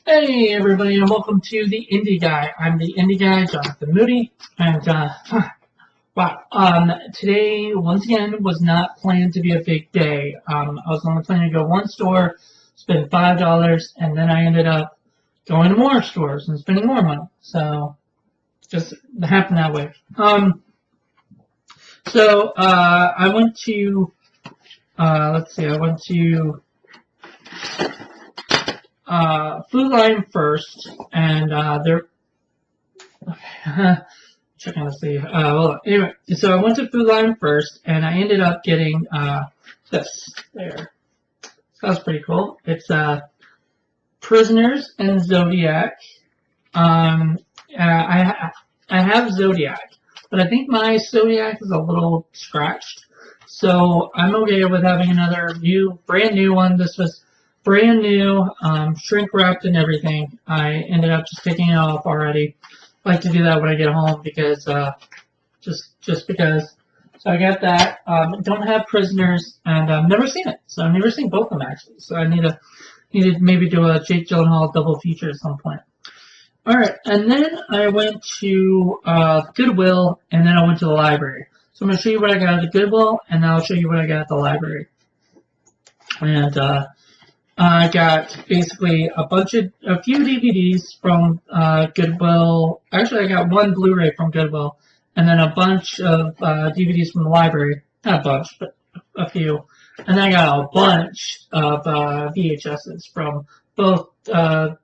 Hey everybody, and welcome to the Indie Guy. I'm the Indie Guy, Jonathan Moody, and wow. Today once again was not planned to be a big day. I was only planning to go one store, spend $5, and then I ended up going to more stores and spending more money. So just happened that way. I went to let's see, I went to Food Lion first, and they're okay. Checking to see. Well, anyway, so I went to Food Lion first, and I ended up getting this there. So that's pretty cool. It's Prisoners and Zodiac. I have Zodiac, but I think my Zodiac is a little scratched, so I'm okay with having another brand new one. This was brand new, shrink wrapped and everything. I ended up just taking it off already. I like to do that when I get home because just because. So I got that. Don't have Prisoners, and I've never seen it. So I've never seen both of them actually. So I need to maybe do a Jake Gyllenhaal double feature at some point. All right, and then I went to Goodwill, and then I went to the library. So I'm going to show you what I got at the Goodwill, and then I'll show you what I got at the library. And I got basically a few DVDs from Goodwill. Actually, I got one Blu-ray from Goodwill, and then a bunch of DVDs from the library. Not a bunch, but a few. And then I got a bunch of VHSs from both the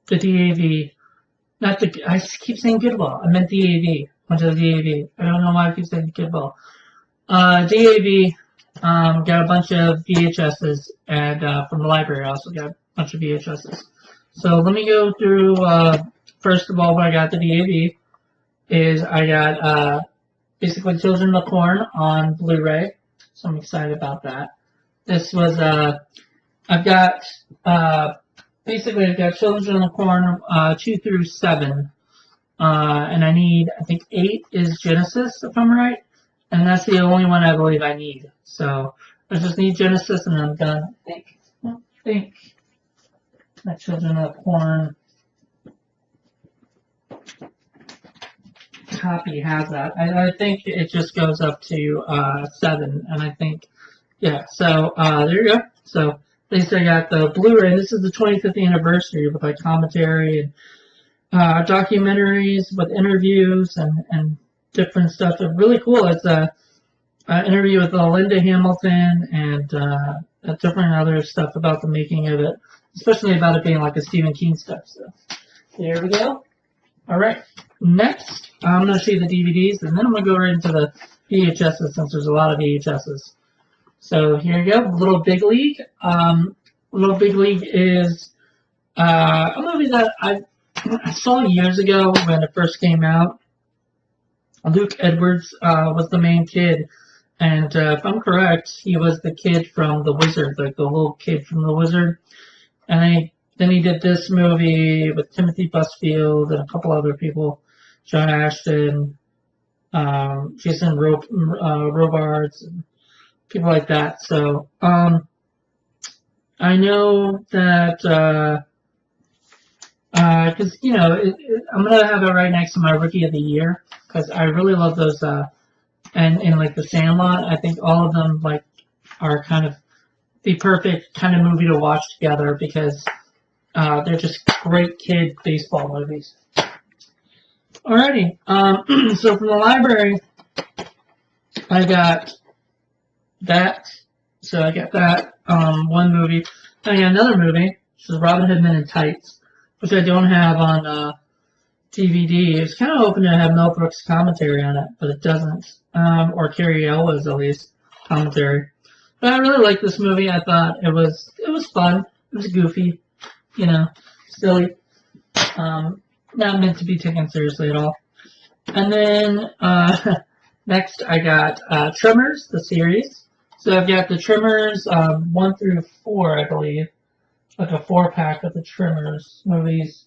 DAV. I keep saying Goodwill. I meant DAV. Went to the DAV. I don't know why I keep saying Goodwill. DAV. Got a bunch of VHSs, and from the library I also got a bunch of VHSs. So let me go through, first of all, what I got at the DAV is I got basically Children of the Corn on Blu-ray, so I'm excited about that. This was, I've got Children of the Corn 2 through 7, and I think 8 is Genesis, if I'm right. And that's the only one I believe I need. So I just need Genesis, and I'm done. I think that Children of the Corn copy has that. I think it just goes up to 7, and I think, yeah. So there you go. So at least I got the Blu-ray. This is the 25th anniversary with like commentary and documentaries with interviews and different stuff. It's really cool. It's an interview with Linda Hamilton and different other stuff about the making of it, especially about it being like a Stephen King stuff. So there we go. All right. Next, I'm going to show you the DVDs, and then I'm going to go right into the VHSs since there's a lot of VHSs. So here you go. Little Big League. Little Big League is a movie that I saw years ago when it first came out. Luke Edwards was the main kid, and if I'm correct, he was the kid from The Wizard, like the little kid from The Wizard. And then he did this movie with Timothy Busfield and a couple other people, John Ashton, Jason Robards, and people like that. So I know that because I'm gonna have it right next to my Rookie of the Year because I really love those. And like The Sandlot, I think all of them like are kind of the perfect kind of movie to watch together because they're just great kid baseball movies. Alrighty, so from the library, I got that. So I got that one movie. I got another movie, which is Robin Hood Men in Tights, which I don't have on DVD. It's kind of hoping to have Mel Brooks commentary on it, but it doesn't. Or Carrie Elwes at least commentary. But I really liked this movie. I thought it was fun. It was goofy, silly. Not meant to be taken seriously at all. And then next I got Tremors, the series. So I've got the Tremors 1 through 4, I believe, like a 4-pack of the Tremors movies.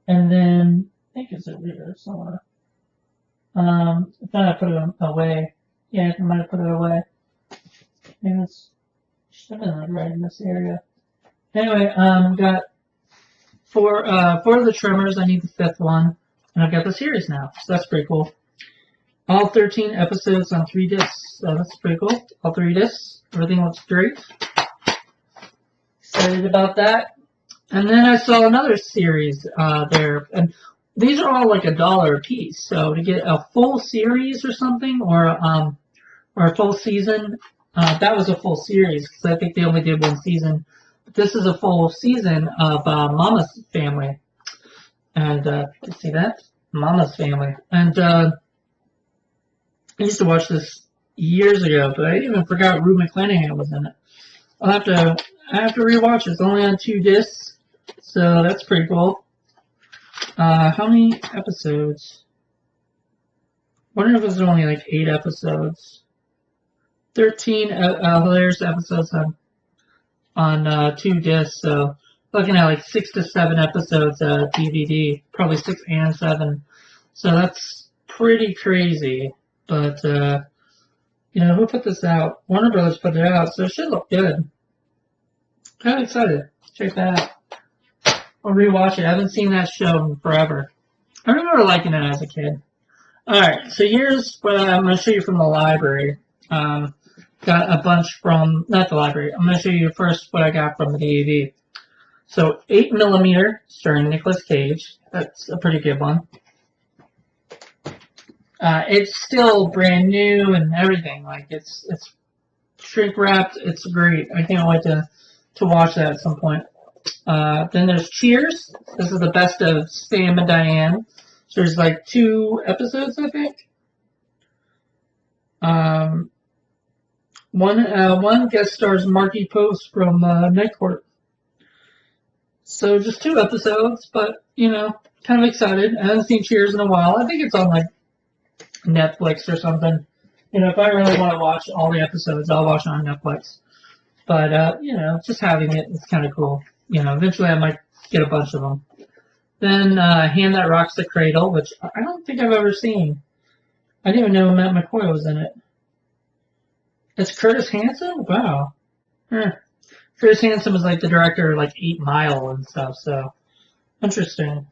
And then I think it's over here somewhere. I thought I put it away. Yeah, I might have put it away. Maybe it's should have been right in this area. Anyway, got four of the Tremors. I need the fifth one, and I've got the series now, so that's pretty cool. All 13 episodes on 3 discs, so that's pretty cool. All 3 discs, everything looks great. Excited about that. And then I saw another series there, and these are all like $1 a piece. So to get a full series or something, or a full season, that was a full series because I think they only did 1 season. But this is a full season of Mama's Family, and you see that Mama's Family, and I used to watch this years ago, but I even forgot Rue McClanahan was in it. I have to rewatch it. It's only on 2 discs, so that's pretty cool. How many episodes? I wonder if it was only like 8 episodes. 13 hilarious episodes on 2 discs, so looking at like 6 to 7 episodes DVD, probably 6 and 7. So that's pretty crazy. But who put this out? Warner Brothers put it out, so it should look good. Kind of excited. Check that out. I'll rewatch it. I haven't seen that show in forever. I remember liking it as a kid. Alright, so here's what I'm going to show you from the library. Got a bunch from, not the library, I'm going to show you first what I got from the DVD. So 8mm, starring Nicolas Cage. That's a pretty good one. It's still brand new and everything. Like it's shrink wrapped. It's great. I can't wait to watch that at some point. Then there's Cheers. This is the best of Sam and Diane. So there's like 2 episodes, I think. One guest stars Marky Post from Night Court. So just 2 episodes, but kind of excited. I haven't seen Cheers in a while. I think it's on like Netflix or something. If I really want to watch all the episodes, I'll watch it on Netflix. But just having it is kind of cool. Eventually I might get a bunch of them. Then Hand That Rocks the Cradle, which I don't think I've ever seen. I didn't even know Matt McCoy was in it. It's Curtis Hanson? Wow. Curtis Hanson was like the director of like 8 Mile and stuff, so interesting.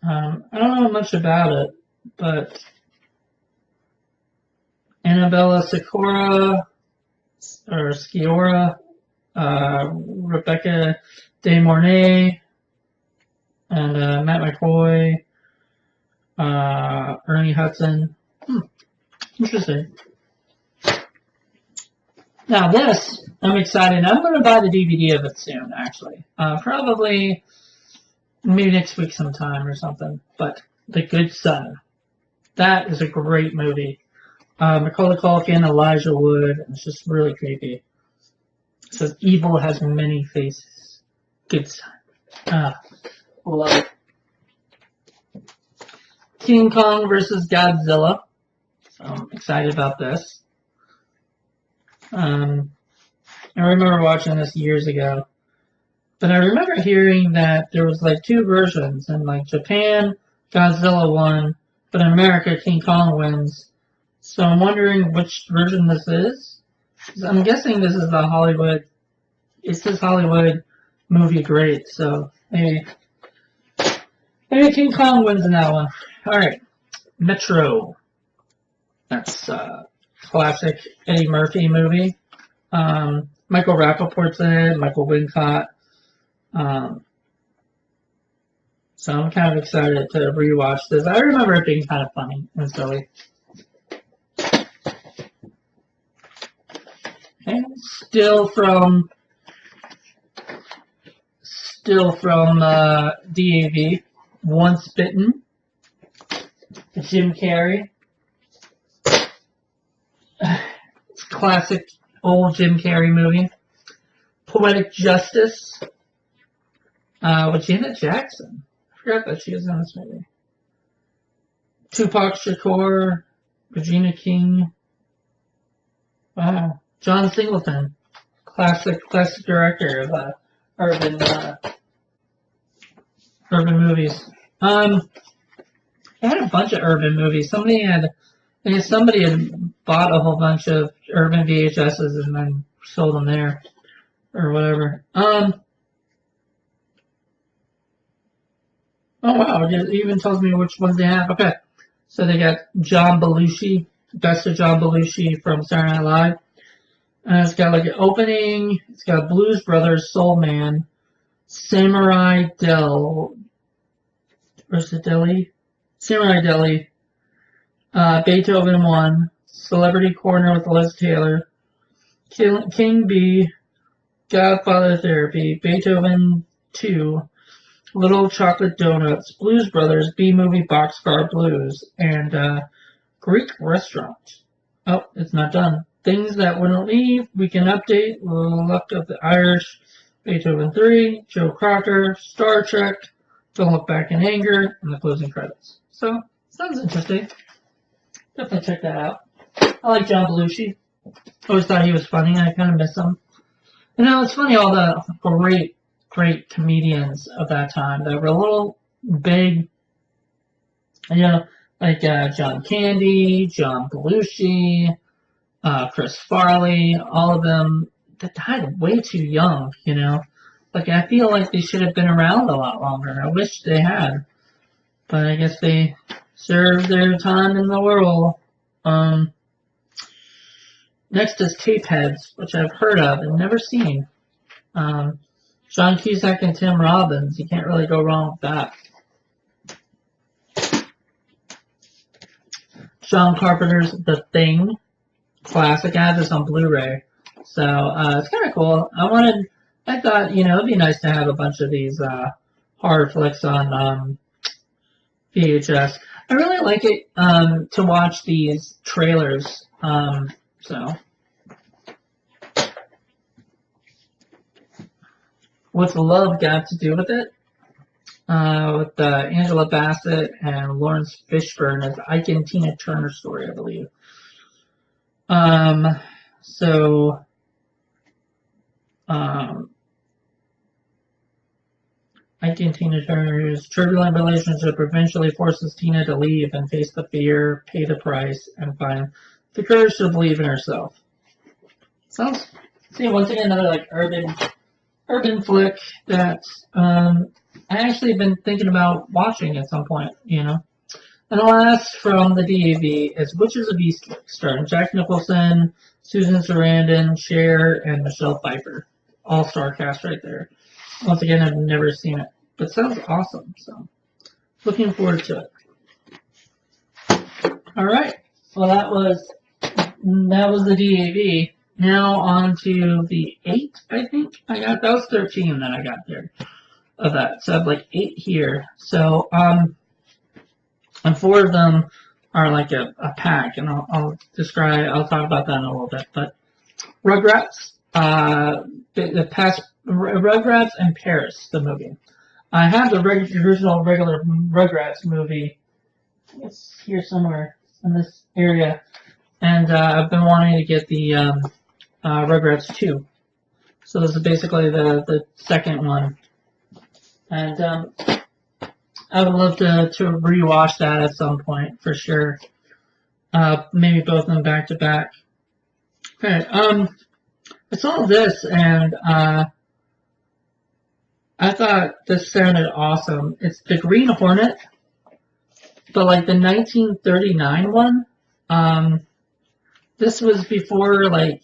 I don't know much about it, but Annabella Sciorra, Rebecca De Mornay, and Matt McCoy, Ernie Hudson. Interesting. Now this, I'm excited. I'm going to buy the DVD of it soon, actually. Probably maybe next week sometime or something. But The Good Son. That is a great movie. Macaulay Culkin, Elijah Wood. It's just really creepy. It says, evil has many faces. Good Son. Love it. King Kong versus Godzilla. So I'm excited about this. I remember watching this years ago. But I remember hearing that there was like 2 versions. In like Japan, Godzilla won. But in America, King Kong wins. So I'm wondering which version this is. I'm guessing this is the Hollywood. It says Hollywood movie great. So maybe King Kong wins in that one. Alright. Metro. That's classic Eddie Murphy movie. Michael Rappaport's in it. Michael Wincott. So I'm kind of excited to rewatch this. I remember it being kind of funny and silly. Okay, still from DAV. Once Bitten. Jim Carrey. It's a classic old Jim Carrey movie. Poetic Justice. With Janet Jackson. I forgot that she was in this movie. Tupac Shakur. Regina King. Wow. John Singleton. Classic director of urban movies. I had a bunch of urban movies. Somebody had bought a whole bunch of urban VHSs and then sold them there or whatever. Oh wow, it even tells me which ones they have. Okay, so they got John Belushi, Best of John Belushi from Saturday Night Live. And it's got like an opening. It's got Blues Brothers, Soul Man, Samurai Dell, where's the Deli? Samurai Deli, Beethoven 1, Celebrity Corner with Liz Taylor, King B, Godfather Therapy, Beethoven 2, Little Chocolate Donuts, Blues Brothers, B-Movie Boxcar Blues, and Greek Restaurant. Oh, it's not done. Things That Wouldn't Leave, Weekend Update, Luck of the Irish, Beethoven 3, Joe Cocker, Star Trek, Don't Look Back in Anger, and the closing credits. So, sounds interesting. Definitely check that out. I like John Belushi. Always thought he was funny. I kind of miss him. You know, it's funny, all the great comedians of that time that were a little big, you know, like John Candy, John Belushi, Chris Farley, all of them that died way too young, you know. Like, I feel like they should have been around a lot longer. I wish they had. But I guess they served their time in the world. Next is Tapeheads, which I've heard of and never seen. John Cusack and Tim Robbins. You can't really go wrong with that. John Carpenter's The Thing. Classic. I have this on Blu-ray. So, it's kind of cool. I thought, you know, it'd be nice to have a bunch of these, horror flicks on, VHS. I really like it, to watch these trailers, so. What's Love Got to Do with It? With Angela Bassett and Lawrence Fishburne as Ike and Tina Turner story, I believe. Ike and Tina Turner's turbulent relationship eventually forces Tina to leave and face the fear, pay the price, and find the courage to believe in herself. Sounds, see, once again, another like urban flick that I actually have been thinking about watching at some point, you know. And the last from the DAV is Witches of Eastwick, starring Jack Nicholson, Susan Sarandon, Cher, and Michelle Pfeiffer. All-star cast right there. Once again, I've never seen it, but sounds awesome, so looking forward to it. All right, well that was the DAV. Now on to the 8, I think I got. That was 13 that I got there of that. So I have like 8 here. So and 4 of them are like a pack, and I'll talk about that in a little bit. But Rugrats, Rugrats and Paris, the movie. I have the original regular Rugrats movie. It's here somewhere in this area, and I've been wanting to get the Rugrats 2. So this is basically the second one, and I would love to rewatch that at some point for sure. Maybe both of them back to back. Okay, I saw this and I thought this sounded awesome. It's the Green Hornet, but like the 1939 one. This was before like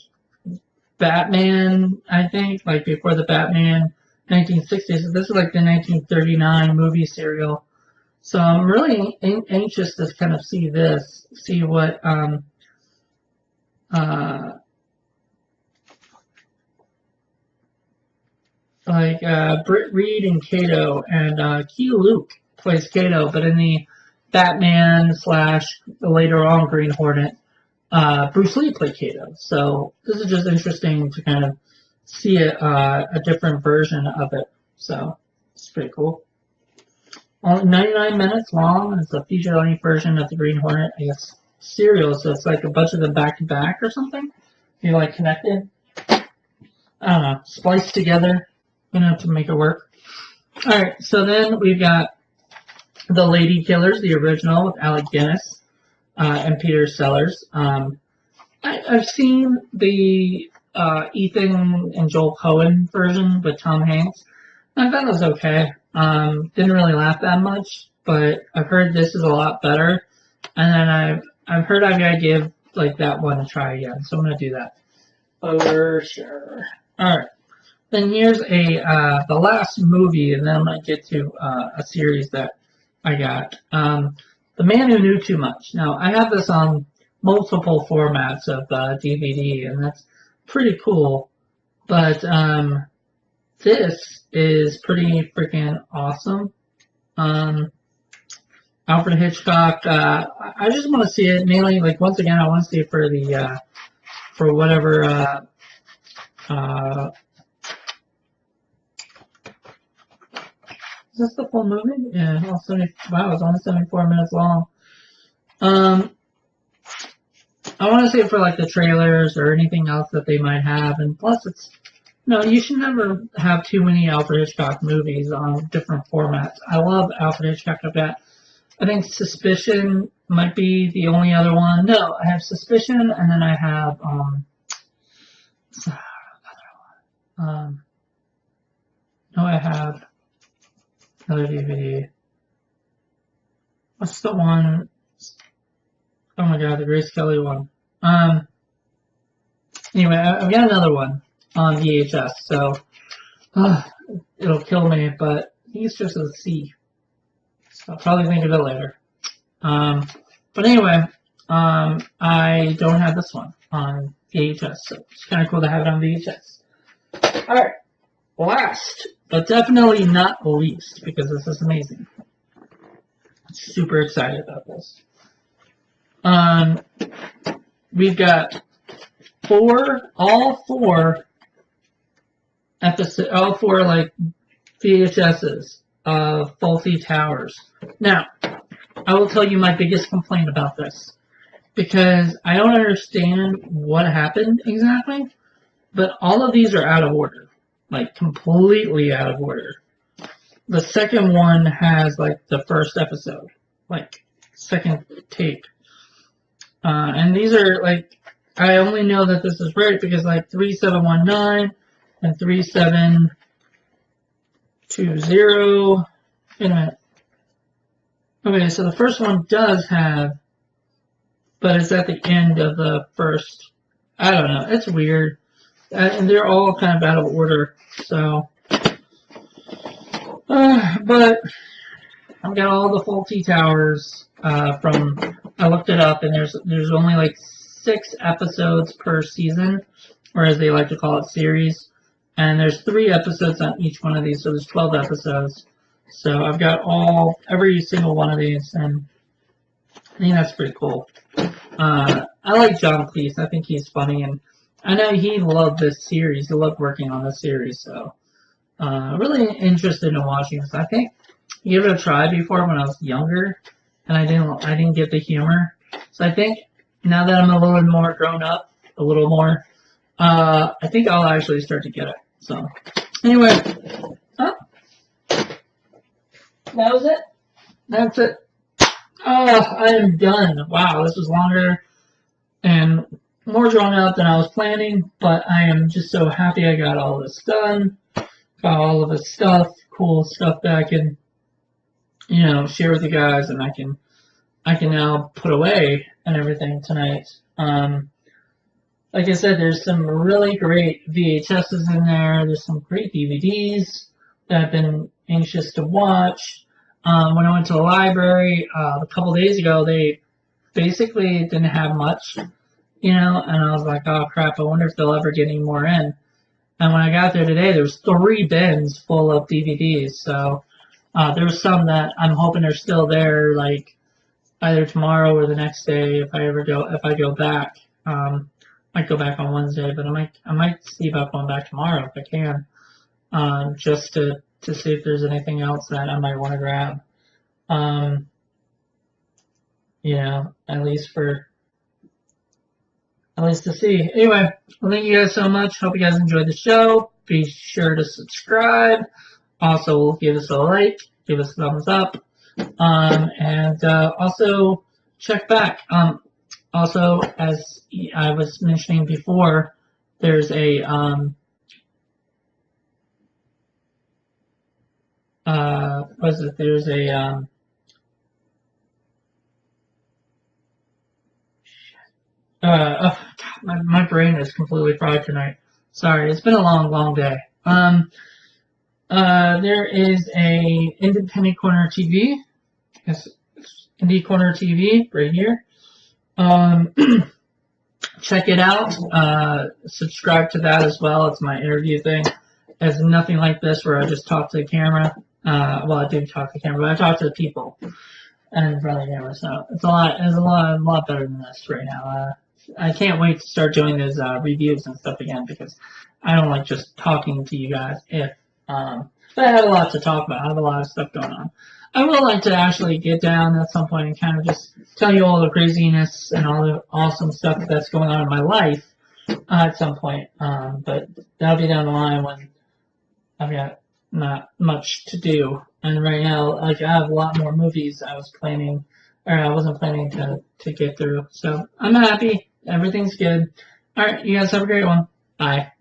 Batman, I think, like before the Batman 1960s. So this is like the 1939 movie serial. So I'm really anxious to kind of see what Britt Reed and Kato, and Key Luke plays Kato, but in the Batman / later on Green Hornet, Bruce Lee played Kato. So this is just interesting to kind of see a different version of it. So it's pretty cool. Only 99 minutes long. It's a feature-length version of the Green Hornet, I guess, serial. So it's like a bunch of them back to back or something. You're like connected. I don't know, spliced together, you know, to make it work. All right, so then we've got The Lady Killers, the original with Alec Guinness and Peter Sellers. I've seen the Ethan and Joel Coen version with Tom Hanks. I thought it was okay. Didn't really laugh that much, but I've heard this is a lot better. And then I've heard I gotta give like that one a try again, so I'm gonna do that for sure. All right. Then here's the last movie, and then I'm gonna get to a series that I got. The Man Who Knew Too Much. Now I have this on multiple formats of DVD, and that's pretty cool. But this is pretty freaking awesome. Alfred Hitchcock. I just want to see it mainly. Like once again, I want to see it for the for whatever. Is this the full movie? Yeah. Wow, it's only 74 minutes long. I want to see it for like the trailers or anything else that they might have, and plus it's. No, you should never have too many Alfred Hitchcock movies on different formats. I love Alfred Hitchcock. I think Suspicion might be the only other one. No, I have Suspicion, and then I have no, I have another DVD. What's the one? Oh my God, the Grace Kelly one. Anyway, I've got another one on VHS, so it'll kill me, but I think it's just a C. So I'll probably think of it later. But anyway, I don't have this one on VHS, so it's kind of cool to have it on VHS. Alright, last, but definitely not least, because this is amazing. Super excited about this. We've got all four like VHSs of Fawlty Towers. Now, I will tell you my biggest complaint about this, because I don't understand what happened exactly, but all of these are out of order, like completely out of order. The second one has like the first episode, like second tape, and these are like, I only know that this is right because like 3719 and 3720. Wait a minute. Okay, so the first one does have, but it's at the end of the first. I don't know. It's weird. And they're all kind of out of order. So, but I've got all the Fawlty Towers from. I looked it up, and there's only like 6 episodes per season, or as they like to call it, series. And there's 3 episodes on each one of these, so there's 12 episodes. So I've got every single one of these, and I think that's pretty cool. I like John Cleese. I think he's funny, and I know he loved this series. He loved working on this series, so really interested in watching this. I think I gave it a try before when I was younger, and I didn't get the humor. So I think now that I'm a little more grown up, I think I'll actually start to get it. So anyway, that was it. That's it. I am done. Wow, this was longer and more drawn out than I was planning, but I am just so happy I got all this done. Got all of this stuff, cool stuff that I can, share with you guys, and I can now put away and everything tonight. Like I said, there's some really great VHSs in there. There's some great DVDs that I've been anxious to watch. When I went to the library a couple days ago, they basically didn't have much, and I was like, oh crap, I wonder if they'll ever get any more in. And when I got there today, there was 3 bins full of DVDs. So there was some that I'm hoping are still there, like either tomorrow or the next day if I go back. Might go back on Wednesday, but I might see about going back tomorrow if I can, just to see if there's anything else that I might want to grab. At least to see. Anyway, well, thank you guys so much. Hope you guys enjoyed the show. Be sure to subscribe. Also, give us a like, give us a thumbs up, and also check back. Also, as I was mentioning before, there's a was it? There's a oh, God, my brain is completely fried tonight. Sorry, it's been a long day. There is a Independent Corner TV. Yes, Indie Corner TV right here. Check it out. Subscribe to that as well. It's my interview thing. It's nothing like this where I just talk to the camera. Well, I do talk to the camera, but I talk to the people and in front of the camera. So it's a lot better than this right now. I can't wait to start doing those reviews and stuff again because I don't like just talking to you guys. But I have a lot to talk about. I have a lot of stuff going on. I would like to actually get down at some point and kind of just tell you all the craziness and all the awesome stuff that's going on in my life at some point. But that'll be down the line when I've got not much to do. And right now, like, I have a lot more movies I wasn't planning to get through. So I'm happy. Everything's good. All right, you guys have a great one. Bye.